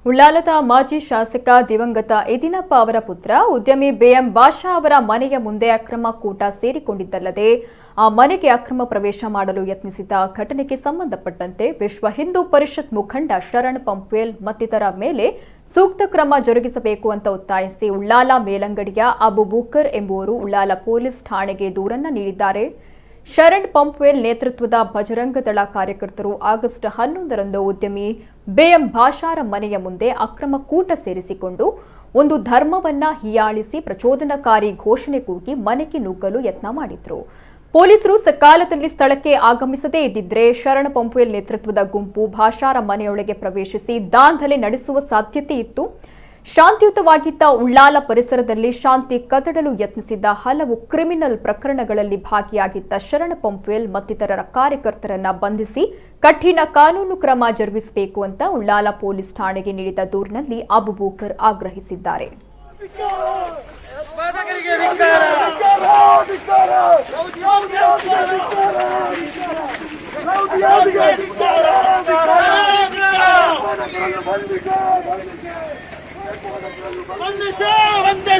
ಉಳ್ಳಾಲದ ಮಾಜಿ ಶಾಸಕ ದಿವಂಗತ ಯದಿನಪ್ಪ ಅವರ ಪುತ್ರ ಉದ್ಯಮಿ ಬಿಎಂ ಭಾಷಾ ಅವರ ಮನೆಯ ಮುಂದೆ ಅಕ್ರಮ ಕೂಟ ಸೇರಿಕೊಂಡಿದ್ದಲ್ಲದೆ ಆ ಮನೆಗೆ ಅಕ್ರಮ ಪ್ರವೇಶ ಮಾಡಲು ಯತ್ನಿಸಿದ ಘಟನೆಗೆ ಸಂಬಂಧಪಟ್ಟಂತೆ ವಿಶ್ವ ಹಿಂದೂ ಪರಿಷತ್ ಮುಖಂಡ ಶರಣ್ ಪಂಪ್ವೇಲ್ ಮತ್ತಿತರ ಮೇಲೆ ಸೂಕ್ತ ಕ್ರಮ ಜರುಗಿಸಬೇಕು ಅಂತ ಒತ್ತಾಯಿಸಿ ಉಳ್ಳಾಲ ಮೇಲಂಗಡಿಯ ಅಬುಬೂಕರ್ ಎಂಬುವರು ಉಳ್ಳಾಲ ಪೊಲೀಸ್ ಠಾಣೆಗೆ ದೂರನ್ನ ನೀಡಿದ್ದಾರೆ. ಶರಣ್ ಪಂಪ್ವೇಲ್ ನೇತೃತ್ವದ ಬಜರಂಗ ದಳ ಕಾರ್ಯಕರ್ತರು ಆಗಸ್ಟ್ 11ರಂದು ಉದ್ಯಮಿ ಬಿಎಂ ಭಾಷಾರ ಮನೆಯ ಮುಂದೆ ಅಕ್ರಮ ಕೂಟ ಸೇರಿಸಿಕೊಂಡು ಒಂದು ಧರ್ಮವನ್ನ ಹೀಯಾಳಿಸಿ ಪ್ರಚೋದನಕಾರಿ ಘೋಷಣೆ ಕೂಗಿ ಮನೆಗೆ ನುಗ್ಗಲು ಯತ್ನ ಮಾಡಿದ್ರು. ಪೊಲೀಸರು ಸಕಾಲದಲ್ಲಿ ಸ್ಥಳಕ್ಕೆ ಆಗಮಿಸದೇ ಇದ್ದಿದ್ರೆ ಶರಣ್ ಪಂಪ್ವೇಲ್ ನೇತೃತ್ವದ ಗುಂಪು ಭಾಷಾರ ಮನೆಯೊಳಗೆ ಪ್ರವೇಶಿಸಿ ದಾಂಧಲೆ ನಡೆಸುವ ಸಾಧ್ಯತೆ ಇತ್ತು. ಶಾಂತಿಯುತವಾಗಿದ್ದ ಉಳ್ಳಾಲ ಪರಿಸರದಲ್ಲಿ ಶಾಂತಿ ಕದಡಲು ಯತ್ನಿಸಿದ್ದ ಹಲವು ಕ್ರಿಮಿನಲ್ ಪ್ರಕರಣಗಳಲ್ಲಿ ಭಾಗಿಯಾಗಿದ್ದ ಶರಣ್ ಪಂಪ್ವೇಲ್ ಮತ್ತಿತರರ ಕಾರ್ಯಕರ್ತರನ್ನ ಬಂಧಿಸಿ ಕಠಿಣ ಕಾನೂನು ಕ್ರಮ ಜರುಗಿಸಬೇಕು ಅಂತ ಉಳ್ಳಾಲ ಪೊಲೀಸ್ ಠಾಣೆಗೆ ನೀಡಿದ ದೂರಿನಲ್ಲಿ ಅಬುಬೂಕರ್ ಆಗ್ರಹಿಸಿದ್ದಾರೆ. ಒಂದೇ